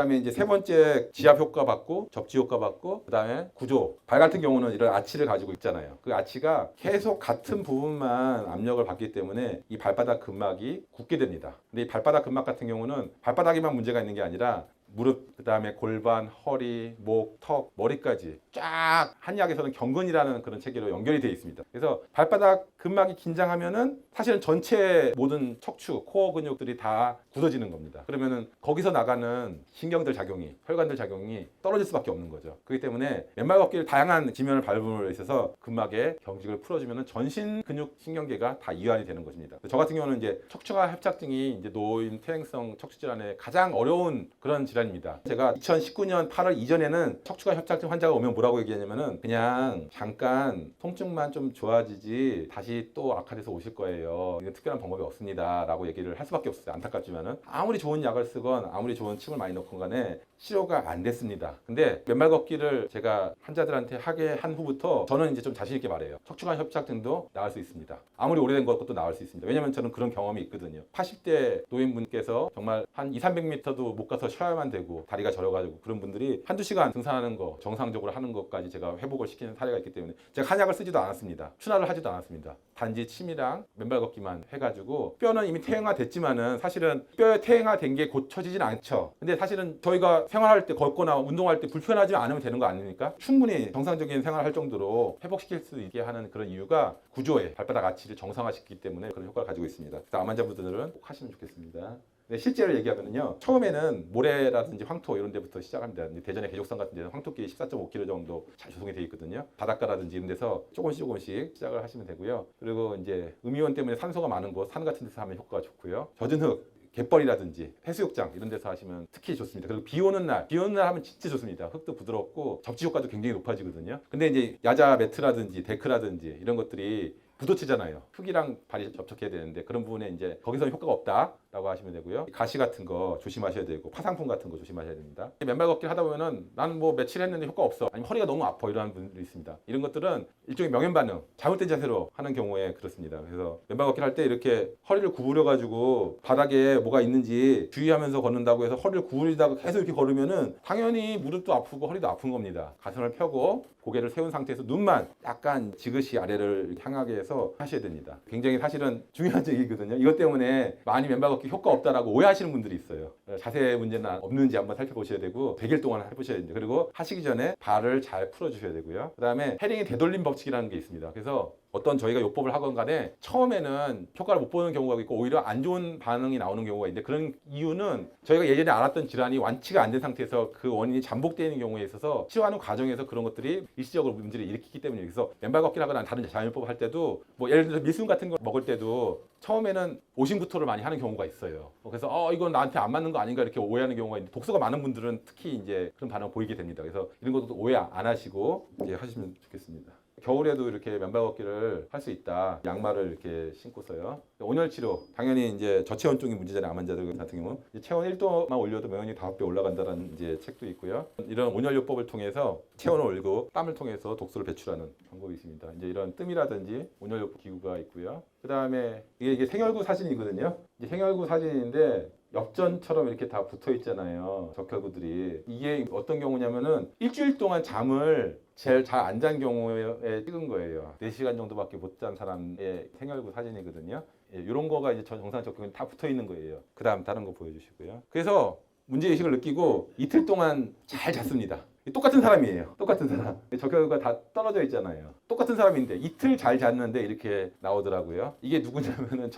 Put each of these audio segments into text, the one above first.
그다음에 이제 세 번째 지압 효과 받고 접지 효과 받고 그다음에 구조. 발 같은 경우는 이런 아치를 가지고 있잖아요. 그 아치가 계속 같은 부분만 압력을 받기 때문에 이 발바닥 근막이 굳게 됩니다. 근데 이 발바닥 근막 같은 경우는 발바닥에만 문제가 있는 게 아니라 무릎, 그다음에 골반, 허리, 목, 턱, 머리까지 쫙 한의학에서는 경근이라는 그런 체계로 연결이 되어 있습니다. 그래서 발바닥 근막이 긴장하면은 사실은 전체 모든 척추, 코어 근육들이 다 굳어지는 겁니다. 그러면은 거기서 나가는 신경들 작용이, 혈관들 작용이 떨어질 수밖에 없는 거죠. 그렇기 때문에 맨발 걷기를 다양한 지면을 밟음으로 있어서 근막의 경직을 풀어주면은 전신 근육 신경계가 다 이완이 되는 것입니다. 저 같은 경우는 이제 척추관 협착증이 이제 노인 퇴행성 척추 질환의 가장 어려운 그런 질환입니다. 제가 2019년 8월 이전에는 척추관 협착증 환자가 오면 뭐라고 얘기하냐면은 그냥 잠깐 통증만 좀 좋아지지 다시 또 악화돼서 오실 거예요. 이건 특별한 방법이 없습니다. 라고 얘기를 할 수밖에 없어요. 안타깝지만은 아무리 좋은 약을 쓰건 아무리 좋은 침을 많이 넣건 간에 치료가 안 됐습니다. 근데 맨발 걷기를 제가 환자들한테 하게 한 후부터 저는 이제 좀 자신 있게 말해요. 척추관 협착증도 나을 수 있습니다. 아무리 오래된 것도 나을 수 있습니다. 왜냐면 저는 그런 경험이 있거든요. 80대 노인분께서 정말 한 200~300m도 못 가서 쉬어야만 되고 다리가 저려가지고 그런 분들이 한두 시간 등산하는 거 정상적으로 하는 것까지 제가 회복을 시키는 사례가 있기 때문에 제가 한약을 쓰지도 않았습니다. 추나를 하지도 않았습니다. 단지 침이랑 맨발 걷기만 해가지고 뼈는 이미 퇴행화됐지만은 사실은 뼈에 퇴행화된 게 고쳐지진 않죠. 근데 사실은 저희가 생활할 때 걷거나 운동할 때 불편하지 않으면 되는 거 아닙니까? 충분히 정상적인 생활을 할 정도로 회복시킬 수 있게 하는 그런 이유가 구조에 발바닥 아치를 정상화시키기 때문에 그런 효과를 가지고 있습니다. 그래서 암환자분들은 꼭 하시면 좋겠습니다. 네, 실제로 얘기하면요. 처음에는 모래라든지 황토 이런 데부터 시작합니다. 대전의 개족산 같은 데는 황토끼리 14.5kg 정도 잘 조성이 되어 있거든요. 바닷가라든지 이런 데서 조금씩 시작을 하시면 되고요. 그리고 이제 음이온 때문에 산소가 많은 곳, 산 같은 데서 하면 효과가 좋고요. 젖은 흙, 갯벌이라든지 해수욕장 이런 데서 하시면 특히 좋습니다. 그리고 비 오는 날 하면 진짜 좋습니다. 흙도 부드럽고 접지 효과도 굉장히 높아지거든요. 근데 이제 야자 매트라든지 데크라든지 이런 것들이 부도치잖아요. 흙이랑 발이 접촉해야 되는데 그런 부분에 이제 거기서 효과가 없다라고 하시면 되고요. 가시 같은 거 조심하셔야 되고 파상풍 같은 거 조심하셔야 됩니다. 맨발 걷기를 하다 보면은 나는 뭐 며칠 했는데 효과 없어. 아니면 허리가 너무 아파 이러는 분들이 있습니다. 이런 것들은 일종의 명현 반응, 잘못된 자세로 하는 경우에 그렇습니다. 그래서 맨발 걷기를 할 때 이렇게 허리를 구부려 가지고 바닥에 뭐가 있는지 주의하면서 걷는다고 해서 허리를 구부리다가 계속 이렇게 걸으면은 당연히 무릎도 아프고 허리도 아픈 겁니다. 가슴을 펴고 고개를 세운 상태에서 눈만 약간 지그시 아래를 향하게 해서 하셔야 됩니다. 굉장히 사실은 중요한 얘기거든요. 이것 때문에 많이 맨발 걷기 효과 없다라고 오해하시는 분들이 있어요. 자세 문제는 없는지 한번 살펴보셔야 되고 100일 동안 해보셔야 됩니다. 그리고 하시기 전에 발을 잘 풀어주셔야 되고요. 그 다음에 헤링의 되돌림 법칙이라는 게 있습니다. 그래서 어떤 저희가 요법을 하건 간에 처음에는 효과를 못 보는 경우가 있고 오히려 안 좋은 반응이 나오는 경우가 있는데 그런 이유는 저희가 예전에 알았던 질환이 완치가 안 된 상태에서 그 원인이 잠복되는 경우에 있어서 치료하는 과정에서 그런 것들이 일시적으로 문제를 일으키기 때문에 그래서 맨발 걷기를 하거나 다른 자연요법을 할 때도 뭐 예를 들어서 밀순 같은 거 먹을 때도 처음에는 오심구토를 많이 하는 경우가 있어요. 그래서 이건 나한테 안 맞는 거 아닌가 이렇게 오해하는 경우가 있는데 독소가 많은 분들은 특히 이제 그런 반응을 보이게 됩니다. 그래서 이런 것도 오해 안 하시고 이제 하시면 좋겠습니다. 겨울에도 이렇게 맨발 걷기를 할 수 있다. 양말을 이렇게 신고서요. 온열 치료. 당연히 이제 저체온 쪽이 문제잖아요. 암 환자들 같은 경우는. 체온 1도만 올려도 면역력이 5배 올라간다는 이제 책도 있고요. 이런 온열요법을 통해서 체온을 올리고 땀을 통해서 독소를 배출하는 방법이 있습니다. 이제 이런 뜸이라든지 온열요법 기구가 있고요. 그 다음에 이게 생혈구 사진이거든요. 이제 생혈구 사진인데 엽전처럼 이렇게 다 붙어 있잖아요. 적혈구들이. 이게 어떤 경우냐면은 일주일 동안 잠을 제일 잘 안 잔 경우에 찍은 거예요. 4시간 정도밖에 못 잔 사람의 생혈구 사진이거든요. 이런 거가 이제 정상 적혈구에 다 붙어 있는 거예요. 그 다음 다른 거 보여주시고요. 그래서 문제의식을 느끼고 이틀 동안 잘 잤습니다. 똑같은 사람이에요. 똑같은 사람. 적혈구가 다 떨어져 있잖아요. 똑같은 사람인데 이틀 잘 잤는데 이렇게 나오더라고요. 이게 누구냐면은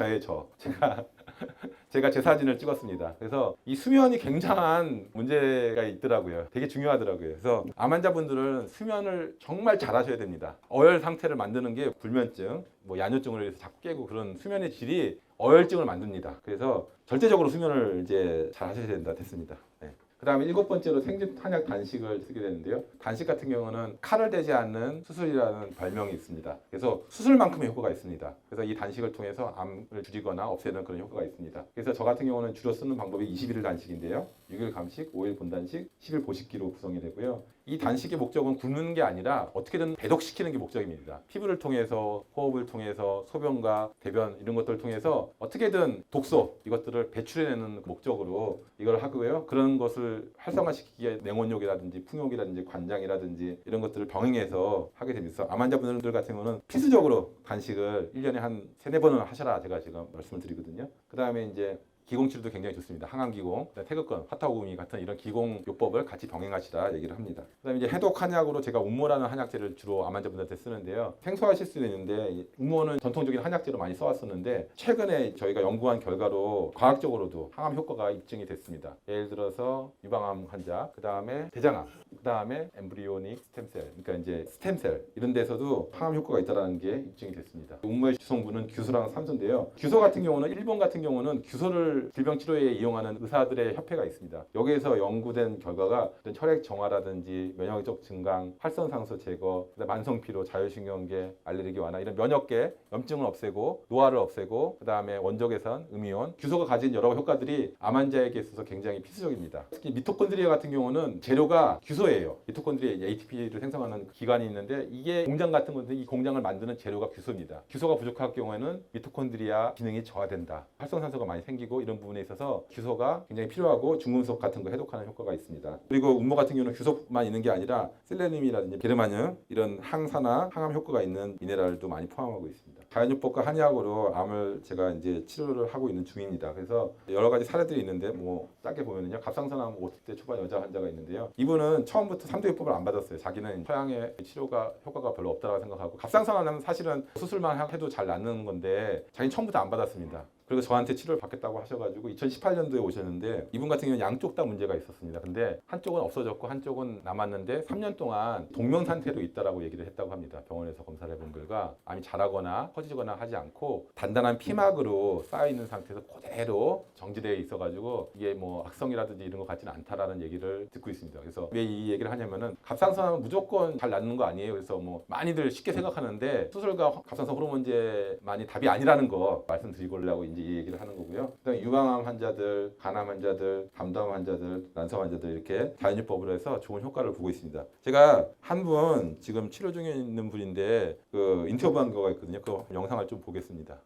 제가 제 사진을 찍었습니다. 그래서 이 수면이 굉장한 문제가 있더라고요. 되게 중요하더라고요. 그래서 암 환자분들은 수면을 정말 잘 하셔야 됩니다. 어혈 상태를 만드는 게 불면증, 뭐 야뇨증을 해서 자꾸 깨고 그런 수면의 질이 어혈증을 만듭니다. 그래서 절대적으로 수면을 이제 잘 하셔야 된다 됐습니다. 네. 그 다음에 7번째로 생집 한약 단식을 쓰게 되는데요. 단식 같은 경우는 칼을 대지 않는 수술이라는 별명이 있습니다. 그래서 수술만큼의 효과가 있습니다. 그래서 이 단식을 통해서 암을 줄이거나 없애는 그런 효과가 있습니다. 그래서 저 같은 경우는 주로 쓰는 방법이 21일 단식인데요. 6일 감식, 5일 본단식, 10일 보식기로 구성이 되고요. 이 단식의 목적은 굶는 게 아니라 어떻게든 배독시키는 게 목적입니다. 피부를 통해서, 호흡을 통해서, 소변과 대변 이런 것들을 통해서 어떻게든 독소 이것들을 배출해내는 목적으로 이걸 하고요. 그런 것을 활성화시키기에 냉온욕이라든지 풍욕이라든지 관장이라든지 이런 것들을 병행해서 하게 됩니다. 암 환자분들 같은 경우는 필수적으로 단식을 1년에 한 3-4번은 하셔라 제가 지금 말씀을 드리거든요. 그 다음에 이제 기공치료도 굉장히 좋습니다. 항암기공, 태극권, 화타오구미 같은 이런 기공요법을 같이 병행하시라 얘기를 합니다. 그다음에 이제 해독 한약으로 제가 운모라는 한약제를 주로 암 환자분들한테 쓰는데요. 생소하실 수도 있는데 운모는 전통적인 한약제로 많이 써왔었는데 최근에 저희가 연구한 결과로 과학적으로도 항암 효과가 입증이 됐습니다. 예를 들어서 유방암 환자, 그 다음에 대장암, 그 다음에 엠브리오닉 스템셀, 그러니까 이제 스템셀 이런 데서도 항암 효과가 있다는 게 입증이 됐습니다. 운모의 주성분은 규소랑 산소인데요. 규소 같은 경우는 일본 같은 경우는 규소를 질병 치료에 이용하는 의사들의 협회가 있습니다. 여기에서 연구된 결과가 혈액 정화라든지 면역력 증강, 활선상소 제거, 만성 피로, 자율신경계, 알레르기 완화 이런 면역계, 염증을 없애고 노화를 없애고 그다음에 원적 개선, 음이온, 규소가 가진 여러 효과들이 암 환자에게 있어서 굉장히 필수적입니다. 특히 미토콘드리아 같은 경우는 재료가 규소예요. 미토콘드리아 ATP를 생성하는 기관이 있는데 이게 공장 같은 건데 이 공장을 만드는 재료가 규소입니다. 규소가 부족할 경우에는 미토콘드리아 기능이 저하된다. 활성산소가 많이 생기고 이런 부분에 있어서 규소가 굉장히 필요하고 중금속 같은 거 해독하는 효과가 있습니다. 그리고 운모 같은 경우는 규소만 있는 게 아니라 셀레늄이라든지 게르마늄 이런 항산화, 항암 효과가 있는 미네랄도 많이 포함하고 있습니다. 자연요법과 한의학으로 암을 제가 이제 치료를 하고 있는 중입니다. 그래서 여러 가지 사례들이 있는데 뭐 짧게 보면은요. 갑상선암 50대 초반 여자 환자가 있는데요. 이분은 처음부터 3대 요법을 안 받았어요. 자기는 서양의 치료가 효과가 별로 없다고 생각하고 갑상선암은 사실은 수술만 해도 잘 낫는 건데 자기는 처음부터 안 받았습니다. 그리고 저한테 치료를 받겠다고 하셔가지고 2018년도에 오셨는데 이분 같은 경우는 양쪽 다 문제가 있었습니다. 근데 한쪽은 없어졌고 한쪽은 남았는데 3년 동안 동면 상태로 있다라고 얘기를 했다고 합니다. 병원에서 검사를 해본 결과 암이 자라거나 커지거나 하지 않고 단단한 피막으로 쌓여 있는 상태에서 그대로 정지되어 있어가지고 이게 뭐 악성이라든지 이런 것 같지는 않다라는 얘기를 듣고 있습니다. 그래서 왜 이 얘기를 하냐면은 갑상선암은 무조건 잘 낫는 거 아니에요. 그래서 뭐 많이들 쉽게 생각하는데 수술과 갑상선 호르몬제만이 답이 아니라는 거 말씀드리려고 이제 이 얘기를 하는 거고요. 그다음에 유방암 환자들, 간암 환자들, 담담 환자들, 난소 환자들 이렇게 자연요법으로 해서 좋은 효과를 보고 있습니다. 제가 한 분 지금 치료 중에 있는 분인데 그 인터뷰한 거가 있거든요. 그 영상을 좀 보겠습니다.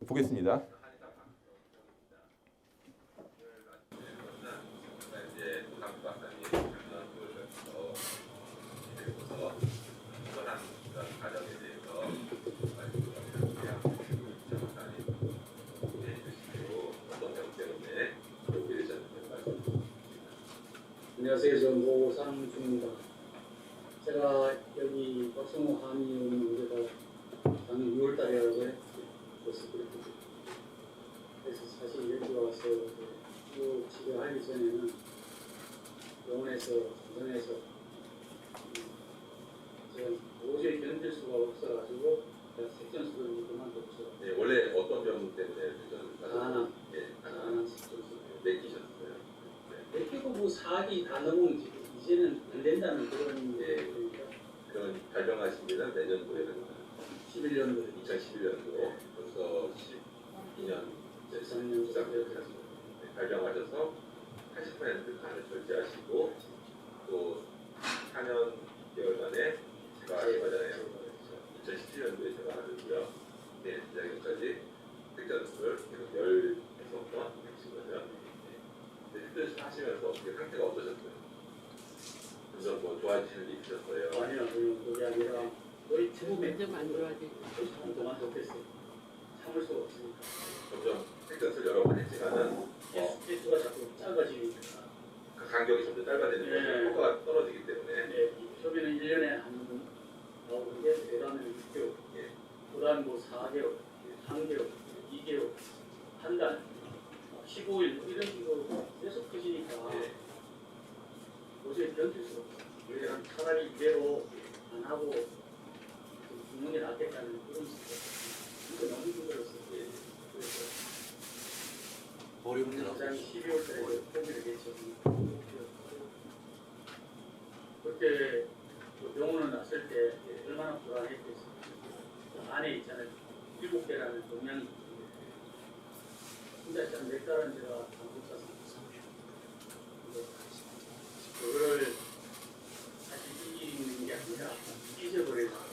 보겠습니다. 안녕하세요. 저는 노상중입니다. 제가 여기 박성호 한의원 의뢰가 작년 6월 달에 왔었거든요. 그래서 사실 여기 와서 치료 치료하기 전에는 병원에서 전에서 제가 도저히 견딜 수가 없어가지고 색전수를 그만뒀죠. 네, 원래 어떤 병 때문에 간암. 네, 간암 색전수 내키셨어요. 내키고 뭐 4기 다 넘으면 이제는 안 된다는 그런 얘기니까. 그런 발병하신 지는 몇 년도에는 11년도 2011년도 벌써 12년 13년 발병하셔서 80% 간을 절제하시고 또 4년 6개월 만에 제가 얼마전에 2017년도에 제가 하는데요. 네, 시작까지 색전수를 계속 10에서 하신 거죠. 색전수 하시면서 어떻게 상태가 어떠셨어요? 그래서 뭐 좋아지는 일 있으셨어요? 아니요, 그게 아니라 거의 처음에 점점 안 좋아지고 그만 뒀겠어요. 참을 수가 없으니까. 점점 색전수를 여러 번 했지만은 개수가 자꾸 작아지니까. 그 간격이 점점 짧아지는 거죠. 네. 효과가 떨어지기 때문에. 네, 처음에는 1년에 한 번 나오는데 그다음에는 6개월, 예. 그다음 뭐 4개월, 3개월, 2개월, 한 달, 15일 이런 식으로 계속 커지니까 예. 도저히 견딜 수가 없어요. 그냥 차라리 이대로 안 하고 죽는 게 낫겠다는 그런 생각. 이거 너무 힘들었어요. 예. 그래서 머리 문제 가장 나고 12월 달에 포기를 했죠. 그때 그 병원을 났을 때 얼마나 불안했겠어요. 그 안에 있잖아요. 7개라는 동양이. 진짜 몇 달은 제가 다 못 잤어요. 잊어버리고